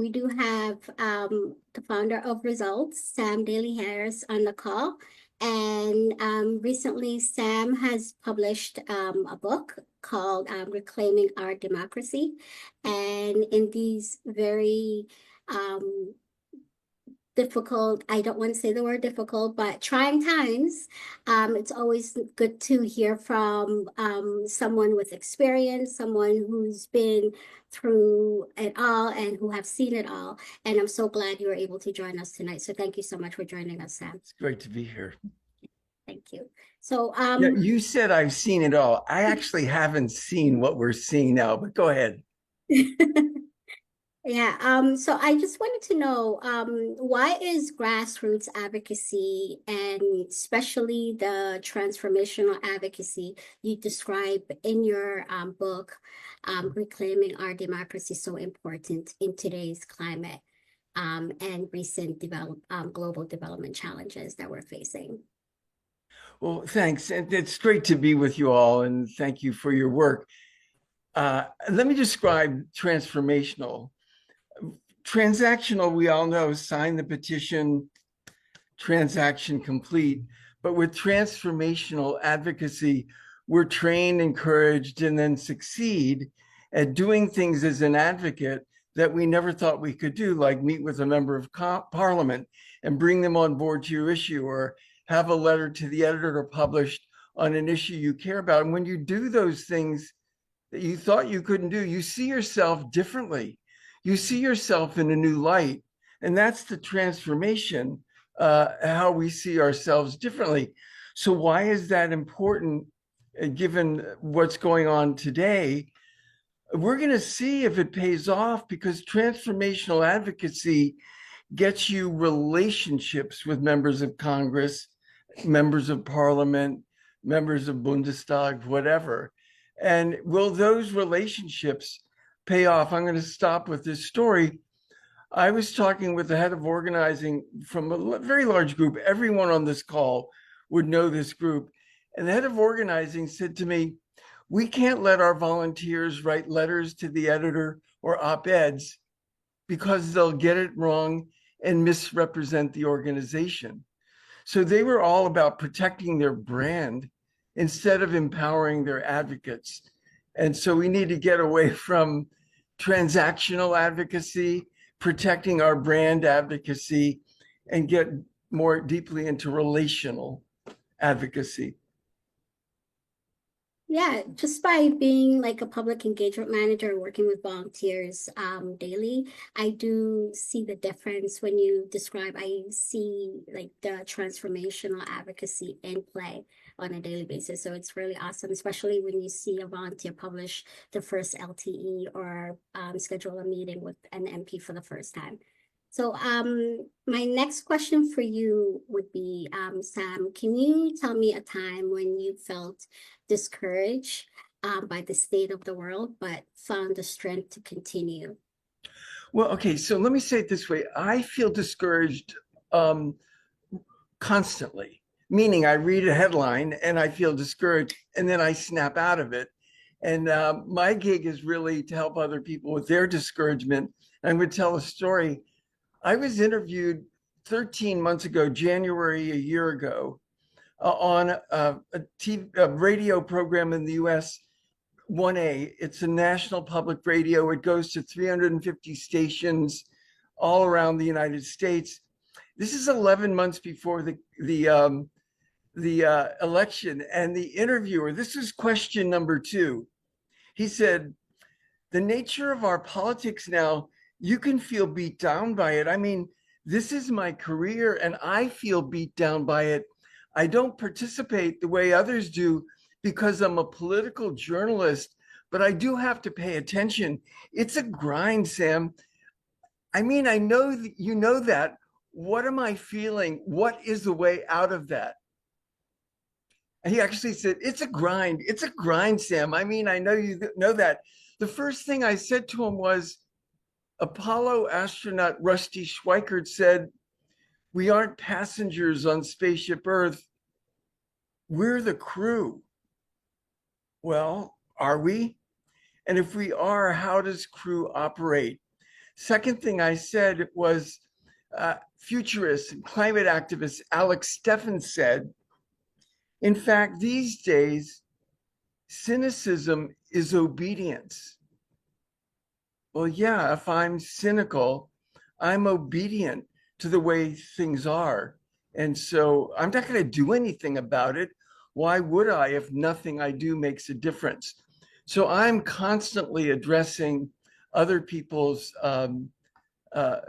we do have the founder of Results, Sam Daley Harris, on the call. And recently, Sam has published a book called Reclaiming Our Democracy. And in these very difficult, I don't want to say the word difficult, but trying times, it's always good to hear from someone with experience, someone who's been through it all and who have seen it all. And I'm so glad you were able to join us tonight. So thank you so much for joining us, Sam. It's great to be here. Thank you. So Yeah, you said I've seen it all. I actually haven't seen what we're seeing now, but go ahead. Yeah, so I just wanted to know, why is grassroots advocacy and especially the transformational advocacy you describe in your book, Reclaiming Our Democracy, so important in today's climate and recent global development challenges that we're facing? Well, thanks. And it's great to be with you all, and thank you for your work. Let me describe transformational. Transactional, we all know, sign the petition, transaction complete. But with transformational advocacy, we're trained, encouraged, and then succeed at doing things as an advocate that we never thought we could do, like meet with a member of parliament and bring them on board to your issue, or have a letter to the editor published on an issue you care about. And when you do those things that you thought you couldn't do, you see yourself differently. You see yourself in a new light. And that's the transformation, how we see ourselves differently. So why is that important, given what's going on today? We're going to see if it pays off, because transformational advocacy gets you relationships with members of Congress, members of parliament, members of Bundestag, whatever. And will those relationships pay off? I'm going to stop with this story. I was talking with the head of organizing from a very large group. Everyone on this call would know this group. And the head of organizing said to me, we can't let our volunteers write letters to the editor or op-eds because they'll get it wrong and misrepresent the organization. So they were all about protecting their brand instead of empowering their advocates. And so we need to get away from transactional advocacy, protecting our brand advocacy, and get more deeply into relational advocacy. Yeah, just by being like a public engagement manager, working with volunteers daily, I do see the difference when you describe, I see like the transformational advocacy in play on a daily basis. So it's really awesome, especially when you see a volunteer publish the first LTE or schedule a meeting with an MP for the first time. So my next question for you would be, Sam, can you tell me a time when you felt discouraged by the state of the world, but found the strength to continue? Well, okay, so let me say it this way. I feel discouraged constantly, meaning I read a headline and I feel discouraged, and then I snap out of it. And my gig is really to help other people with their discouragement. I'm going to tell a story. I was interviewed 13 months ago, January a year ago, on a radio program in the US, 1A. It's a national public radio. It goes to 350 stations all around the United States. This is 11 months before the election, and the interviewer, this is question number 2. He said, the nature of our politics now, you can feel beat down by it. I mean, this is my career and I feel beat down by it. I don't participate the way others do because I'm a political journalist, but I do have to pay attention. It's a grind, Sam. I mean, I know that you know that. What am I feeling? What is the way out of that? And he actually said, it's a grind. It's a grind, Sam. I mean, I know you know that. The first thing I said to him was, Apollo astronaut Rusty Schweickart said, we aren't passengers on Spaceship Earth. We're the crew. Well, are we? And if we are, how does crew operate? Second thing I said was futurist and climate activist Alex Steffen said, in fact, these days, cynicism is obedience. Well, yeah, if I'm cynical, I'm obedient to the way things are. And so I'm not going to do anything about it. Why would I if nothing I do makes a difference? So I'm constantly addressing other people's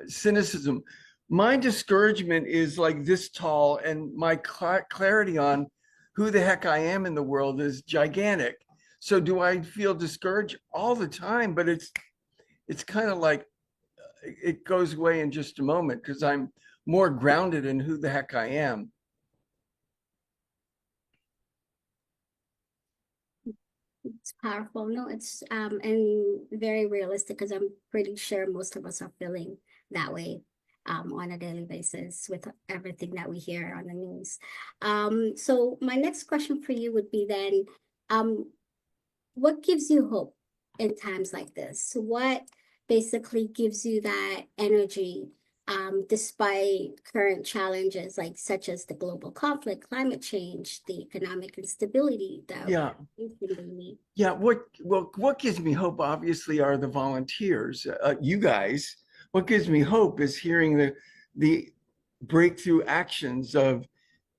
cynicism. My discouragement is like this tall, and my clarity on who the heck I am in the world is gigantic. So do I feel discouraged all the time? But it's kind of like it goes away in just a moment because I'm more grounded in who the heck I am. It's powerful. No, it's and very realistic because I'm pretty sure most of us are feeling that way on a daily basis with everything that we hear on the news. So my next question for you would be then, um, what gives you hope in times like this? What basically gives you that energy despite current challenges like such as the global conflict, climate change, the economic instability that Yeah, we're facing daily? yeah. What gives me hope, obviously, are the volunteers. You guys. What gives me hope is hearing the breakthrough actions of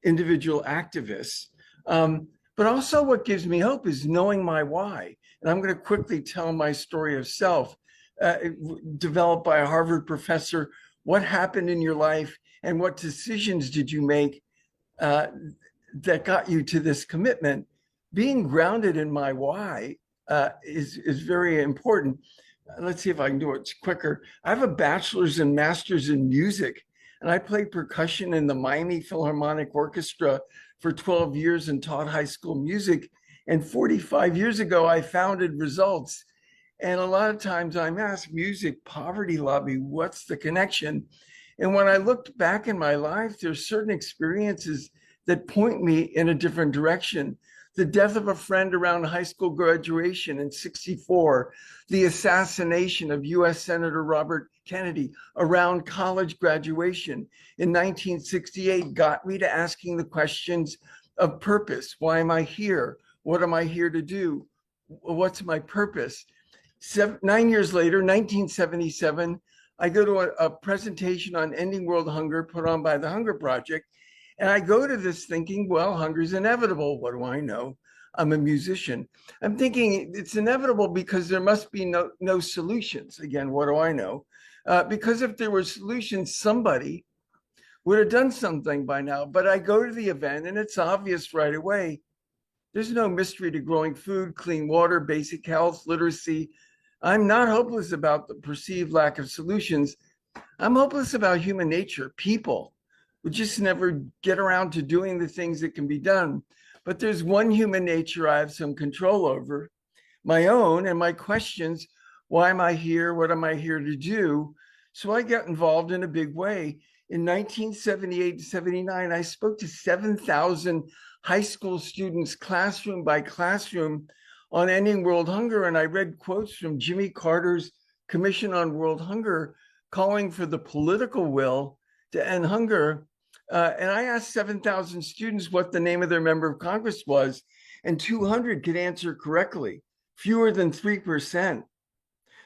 individual activists. But also, what gives me hope is knowing my why. And I'm going to quickly tell my story of self, uh, developed by a Harvard professor. What happened in your life, and what decisions did you make uh, that got you to this commitment? Being grounded in my why is very important. Let's see if I can do it quicker. I have a bachelor's and master's in music, and I played percussion in the Miami Philharmonic Orchestra for 12 years and taught high school music. And 45 years ago, I founded Results. And a lot of times I'm asked, music, poverty lobby, what's the connection? And when I looked back in my life, there's certain experiences that point me in a different direction. The death of a friend around high school graduation in 64, the assassination of US Senator Robert Kennedy around college graduation in 1968 got me to asking the questions of purpose. Why am I here? What am I here to do? What's my purpose? 9 years later, 1977, I go to a presentation on ending world hunger put on by the Hunger Project. And I go to this thinking, well, hunger is inevitable. What do I know? I'm a musician. I'm thinking it's inevitable because there must be no solutions. Again, what do I know? Because if there were solutions, somebody would have done something by now. But I go to the event and it's obvious right away. There's no mystery to growing food, clean water, basic health, literacy. I'm not hopeless about the perceived lack of solutions. I'm hopeless about human nature, people who just never get around to doing the things that can be done. But there's one human nature I have some control over, my own, and my questions. Why am I here? What am I here to do? So I got involved in a big way. In 1978 to 79, I spoke to 7,000 high school students, classroom by classroom, on ending world hunger. And I read quotes from Jimmy Carter's Commission on World Hunger calling for the political will to end hunger. And I asked 7,000 students what the name of their member of Congress was, and 200 could answer correctly, fewer than 3%.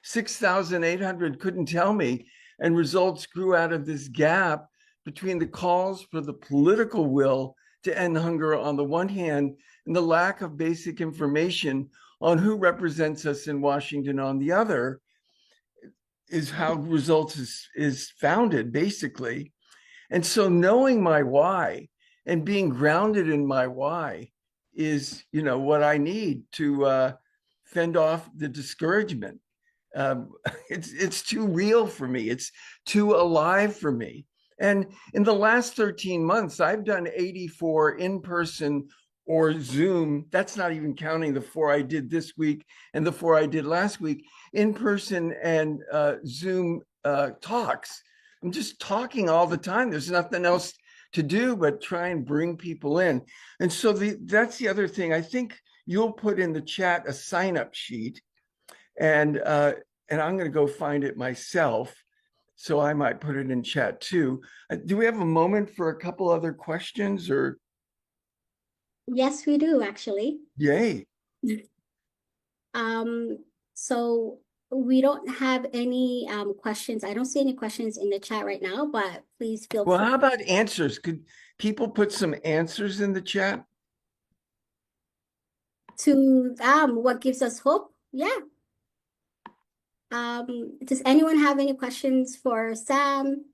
6,800 couldn't tell me. And results grew out of this gap between the calls for the political will to end hunger on the one hand and the lack of basic information on who represents us in Washington on the other, is how results is founded, basically. And so knowing my why and being grounded in my why is, what I need to fend off the discouragement. Um, it's too real for me. It's too alive for me. And in the last 13 months, I've done 84 in-person or Zoom. That's not even counting the 4 I did this week and the 4 I did last week, in-person and Zoom talks. I'm just talking all the time. There's nothing else to do but try and bring people in. And so that's the other thing. I think you'll put in the chat a sign-up sheet, and I'm going to go find it myself. So I might put it in chat too. Do we have a moment for a couple other questions or Yes, we do actually. yay? Um, so we don't have any questions. I don't see any questions in the chat right now, but please feel Well, free how about answers? Could people put some answers in the chat? to what gives us hope. Yeah. Does anyone have any questions for Sam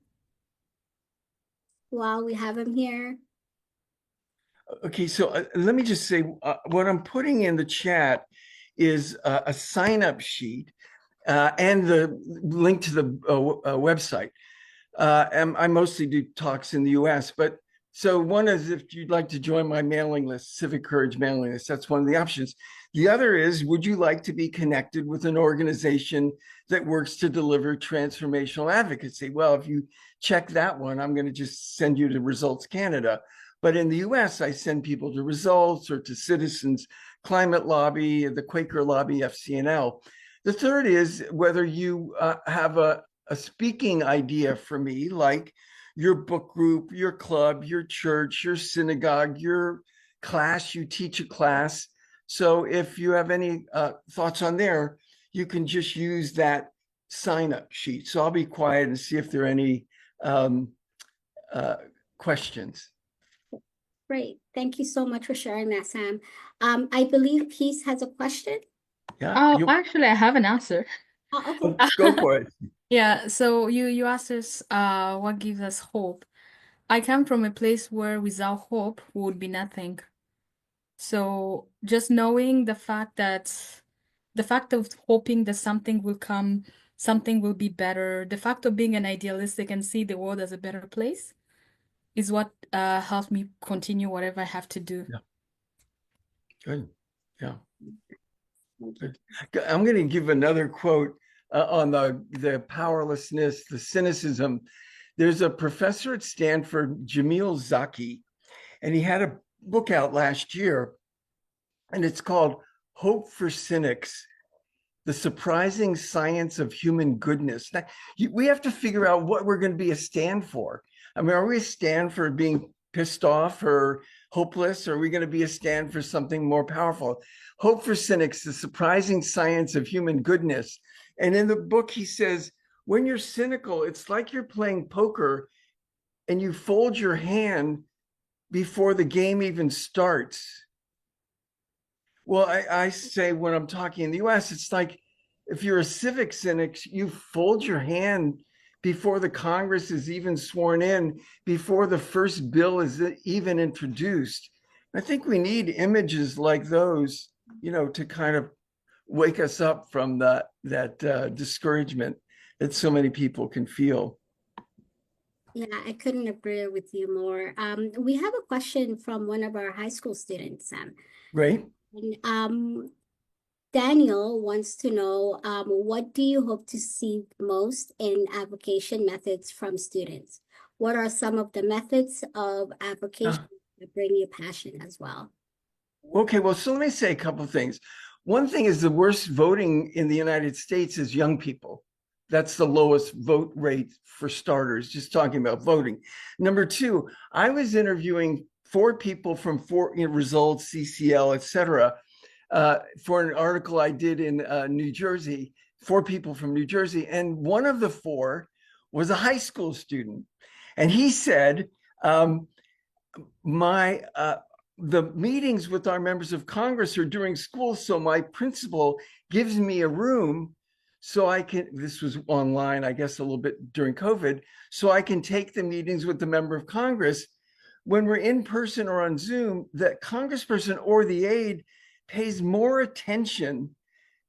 while we have him here? Okay, so let me just say what I'm putting in the chat is a sign up sheet and the link to the website. And I mostly do talks in the US, but so one is if you'd like to join my mailing list, Civic Courage mailing list, that's one of the options. The other is, would you like to be connected with an organization that works to deliver transformational advocacy? Well, if you check that one, I'm going to just send you to Results Canada. But in the US, I send people to Results or to Citizens Climate Lobby, the Quaker Lobby, FCNL. The third is whether you have a speaking idea for me, like your book group, your club, your church, your synagogue, your class, you teach a class. So if you have any thoughts on there, you can just use that sign up sheet. So I'll be quiet and see if there are any um, uh, questions. Great. Thank you so much for sharing that, Sam. I believe Peace has a question. Yeah, Oh, you actually, I have an answer. Okay. go for it. Yeah, so you asked us what gives us hope. I come from a place where without hope would be nothing. So just knowing the fact of hoping that something will come, something will be better, the fact of being an idealistic and see the world as a better place is what helps me continue whatever I have to do. Yeah, good. Yeah. Thank you. I'm going to give another quote on the powerlessness, the cynicism. There's a professor at Stanford, Jamil Zaki, and he had a book out last year, and it's called Hope for Cynics: The Surprising Science of Human Goodness. Now, we have to figure out what we're going to be a stand for. I mean, are we a stand for being pissed off or hopeless? Or are we going to be a stand for something more powerful? Hope for Cynics: The Surprising Science of Human Goodness. And in the book, he says, when you're cynical, it's like you're playing poker and you fold your hand before the game even starts. Well, I say when I'm talking in the US, it's like if you're a civic cynic, you fold your hand before the Congress is even sworn in, before the first bill is even introduced. I think we need images like those, to kind of wake us up from that discouragement that so many people can feel. Yeah, I couldn't agree with you more. We have a question from one of our high school students, Sam. Right? And, Daniel wants to know, what do you hope to see most in application methods from students? What are some of the methods of application Uh, that bring you passion as well? Okay, well, so let me say a couple of things. One thing is the worst voting in the United States is young people. That's the lowest vote rate for starters, just talking about voting. Number two, I was interviewing four people from four Results, CCL, et cetera, for an article I did in New Jersey, four people from New Jersey. And one of the four was a high school student. And he said, my the meetings with our members of Congress are during school, so my principal gives me a room so I can, this was online, I guess a little bit during COVID, so I can take the meetings with the member of Congress. When we're in person or on Zoom, the congressperson or the aide pays more attention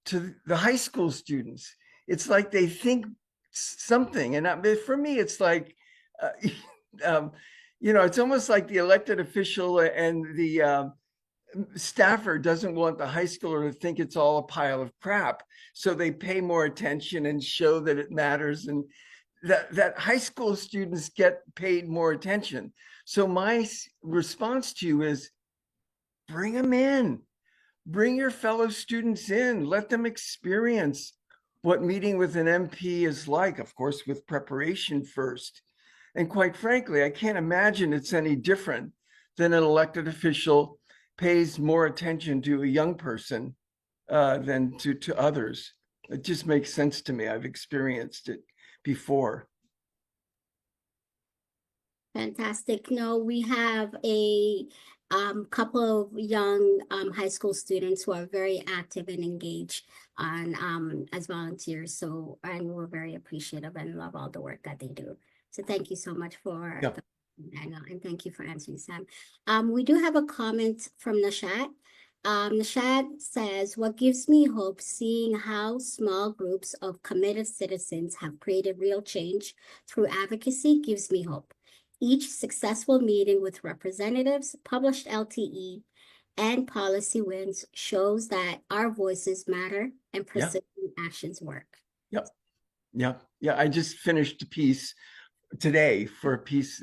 to the high school students. It's like they think something. And for me, it's like, uh, um, it's almost like the elected official and the staffer doesn't want the high schooler to think it's all a pile of crap. So they pay more attention and show that it matters, and that high school students get paid more attention. So my response to you is bring them in, bring your fellow students in, let them experience what meeting with an MP is like, of course, with preparation first. And quite frankly, I can't imagine it's any different than an elected official pays more attention to a young person than to others. It just makes sense to me. I've experienced it before. Fantastic. No, we have a couple of young high school students who are very active and engaged on as volunteers. So, and we're very appreciative and love all the work that they do. So thank you so much for Yeah. and thank you for answering, Sam. We do have a comment from Nashat. Nashat says, "What gives me hope seeing how small groups of committed citizens have created real change through advocacy gives me hope. Each successful meeting with representatives, published LTE, and policy wins shows that our voices matter and Yeah. persistent actions work." Yep. Yeah. Yeah. I just finished a piece today for a piece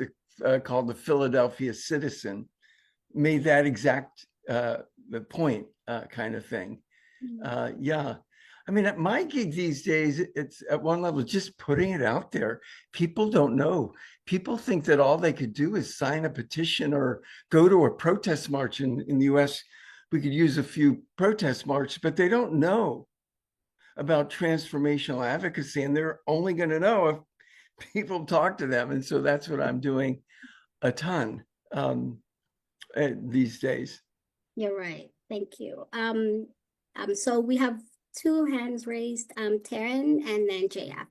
called The Philadelphia Citizen, made that exact the point kind of thing. Yeah. I mean, at my gig these days, it's at one level, just putting it out there. People don't know. People think that all they could do is sign a petition or go to a protest march. In the US, we could use a few protest marches, but they don't know about transformational advocacy, and they're only going to know if people talk to them. And so that's what I'm doing a ton these days. You're right. Thank you. So we have two hands raised, Taryn and then JF.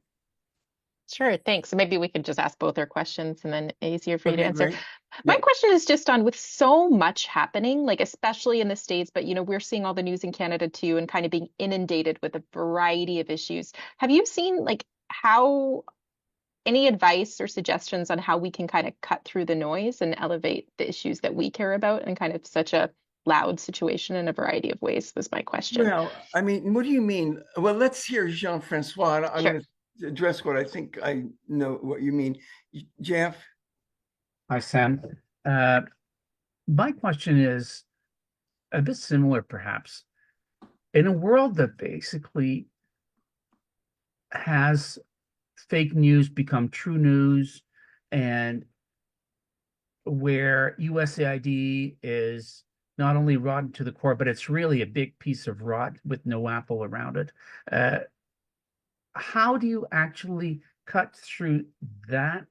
Sure, thanks. So maybe we could just ask both our questions and then easier for you to Okay, answer. great. My Yeah. question is just on with so much happening, like especially in the States, but we're seeing all the news in Canada too, and kind of being inundated with a variety of issues. Have you seen like how any advice or suggestions on how we can kind of cut through the noise and elevate the issues that we care about in kind of such a loud situation in a variety of ways was my question. Well, I mean, what do you mean? Well, let's hear Jean-Francois. I'm Sure. going to address what I think I know what you mean. Jeff? Hi, Sam. My question is a bit similar, perhaps. In a world that basically has fake news become true news, and where USAID is not only rotten to the core, but it's really a big piece of rot with no apple around it. How do you actually cut through that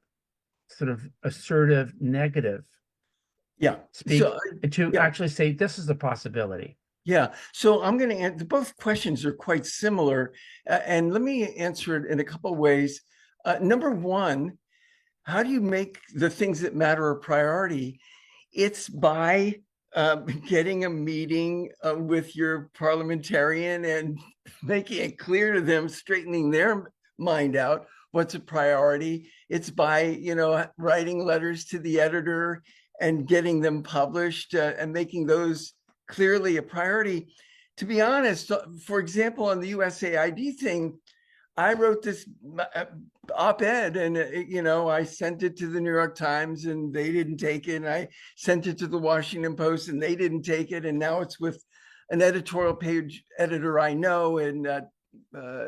sort of assertive negative Yeah. speak So, to yeah. actually say this is a possibility? Yeah. So I'm going to answer, both questions are quite similar. And let me answer it in a couple of ways. Number one, how do you make the things that matter a priority? It's by getting a meeting with your parliamentarian and making it clear to them, straightening their mind out what's a priority. It's by, writing letters to the editor and getting them published and making those clearly a priority. To be honest, for example, on the USAID thing, I wrote this op-ed and, I sent it to the New York Times and they didn't take it. And I sent it to the Washington Post and they didn't take it. And now it's with an editorial page editor I know in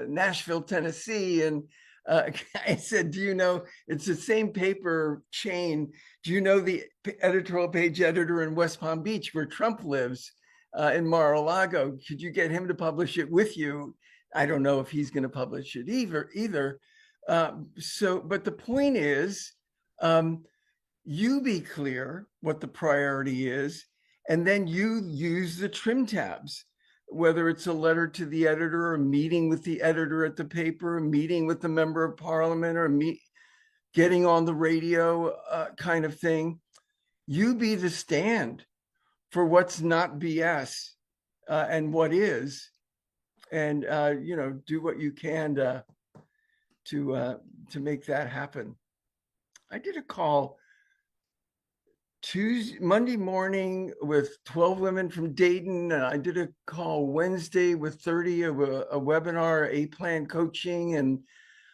Nashville, Tennessee. And I said, do you know, it's the same paper chain. Do you know the editorial page editor in West Palm Beach where Trump lives in Mar-a-Lago? Could you get him to publish it with you? I don't know if he's going to publish it either. But the point is, you be clear what the priority is, and then you use the trim tabs, whether it's a letter to the editor, or a meeting with the editor at the paper, a meeting with the member of parliament, or getting on the radio kind of thing. You be the stand for what's not BS and what is. And do what you can to make that happen. I did a call Monday morning with 12 women from Dayton, and I did a call Wednesday with 30 of a webinar, A-Plan coaching, and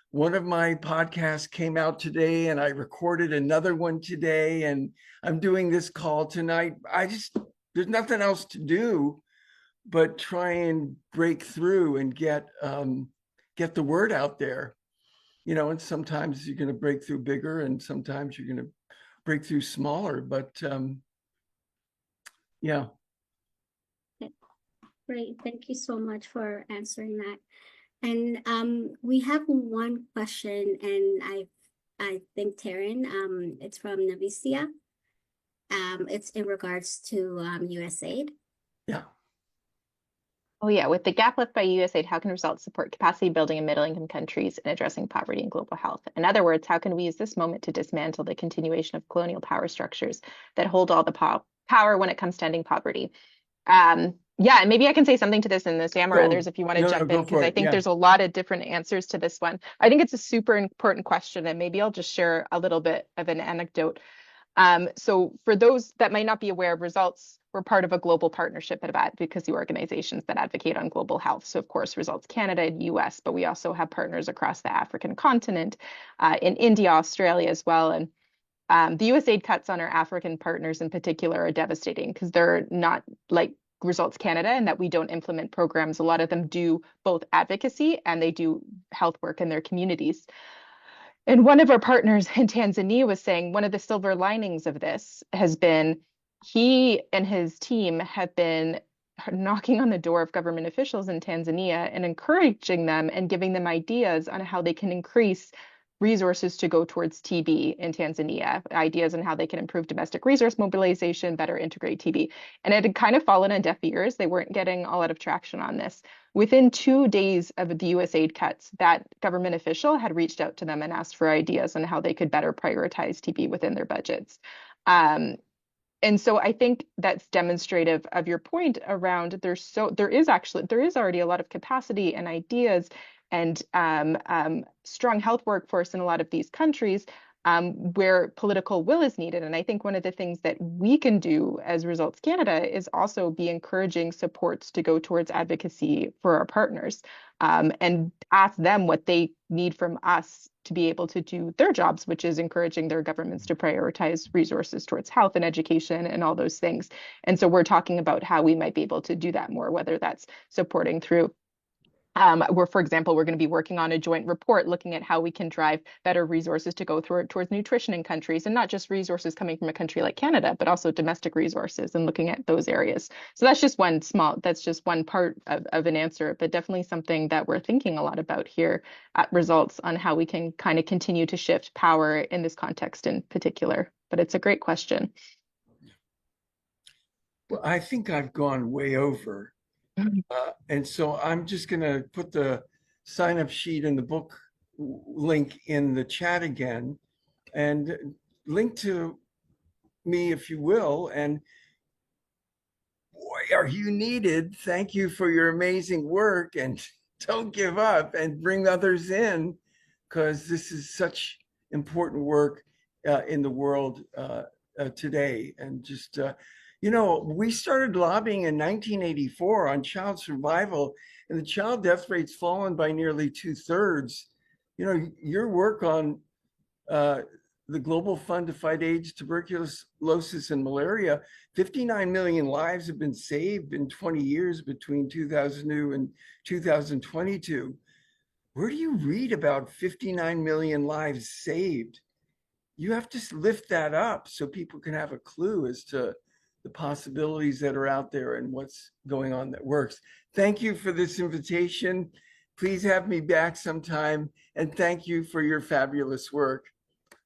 one of my podcasts came out today, and I recorded another one today, and I'm doing this call tonight. There's nothing else to do but try and break through and get get the word out there, and sometimes you're going to break through bigger and sometimes you're going to break through smaller, but yeah. Great. Thank you so much for answering that. And we have one question, and I think Taryn, it's from Navicia. It's in regards to USAID. Yeah. Oh yeah, with the gap left by USAID, how can results support capacity building in middle-income countries in addressing poverty and global health? In other words, how can we use this moment to dismantle the continuation of colonial power structures that hold all the power when it comes to ending poverty? Yeah, and maybe I can say something to this, and Sam or others if you want to jump in, because I think there's a lot of different answers to this one. I think it's a super important question, and maybe I'll just share a little bit of an anecdote. So for those that might not be aware of Results, we're part of a global partnership of advocacy organizations that advocate on global health. So of course, Results Canada and US, but we also have partners across the African continent, in India, Australia as well. And the USAID cuts on our African partners in particular are devastating because they're not like Results Canada and that we don't implement programs. A lot of them do both advocacy and they do health work in their communities. And one of our partners in Tanzania was saying one of the silver linings of this has been he and his team have been knocking on the door of government officials in Tanzania and encouraging them and giving them ideas on how they can increase resources to go towards TB in Tanzania, ideas on how they can improve domestic resource mobilization, better integrate TB. And it had kind of fallen on deaf ears. They weren't getting a lot of traction on this. Within 2 days of the USAID cuts, that government official had reached out to them and asked for ideas on how they could better prioritize TB within their budgets. And so I think that's demonstrative of your point around there is already a lot of capacity and ideas and strong health workforce in a lot of these countries where political will is needed. And I think one of the things that we can do as Results Canada is also be encouraging supports to go towards advocacy for our partners and ask them what they need from us to be able to do their jobs, which is encouraging their governments to prioritize resources towards health and education and all those things. And so we're talking about how we might be able to do that more, whether that's supporting through for example, we're going to be working on a joint report looking at how we can drive better resources to go towards nutrition in countries, and not just resources coming from a country like Canada, but also domestic resources and looking at those areas. So that's just one part of an answer, but definitely something that we're thinking a lot about here at Results on how we can kind of continue to shift power in this context in particular. But it's a great question. Well, I think I've gone way over. And so I'm just going to put the sign-up sheet and the book link in the chat again, and link to me if you will. And boy, are you needed. Thank you for your amazing work, and don't give up and bring others in, because this is such important work in the world today. And just we started lobbying in 1984 on child survival, and the child death rate's fallen by nearly 2/3. Your work on the Global Fund to Fight AIDS, Tuberculosis, and Malaria, 59 million lives have been saved in 20 years between 2002 and 2022. Where do you read about 59 million lives saved? You have to lift that up so people can have a clue as to the possibilities that are out there and what's going on that works. Thank you for this invitation. Please have me back sometime, and thank you for your fabulous work.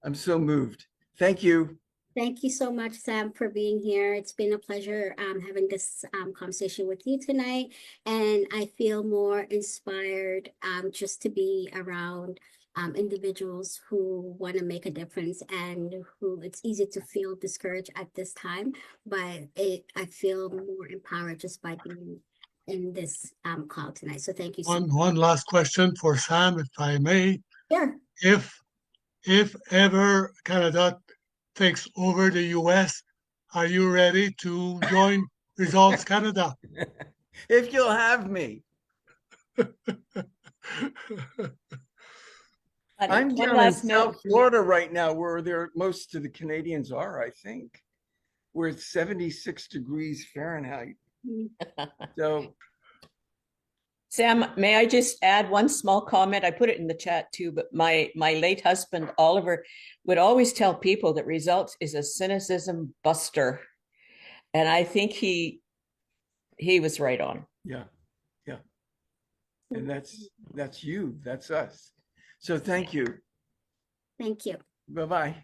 I'm so moved. Thank you. Thank you so much, Sam, for being here. It's been a pleasure having this conversation with you tonight, and I feel more inspired just to be around individuals who want to make a difference and who it's easy to feel discouraged at this time, but I feel more empowered just by being in this call tonight. So thank you so much. One last question for Sam, if I may. Sure. If ever Canada takes over the US, are you ready to join Results Canada? If you'll have me. I'm down in South Florida right now, where most of the Canadians are, I think. We're at 76 degrees Fahrenheit. So Sam, may I just add one small comment? I put it in the chat too, but my late husband, Oliver, would always tell people that results is a cynicism buster. And I think he was right on. Yeah. Yeah. And that's you. That's us. So thank you. Thank you. Bye-bye.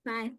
Bye.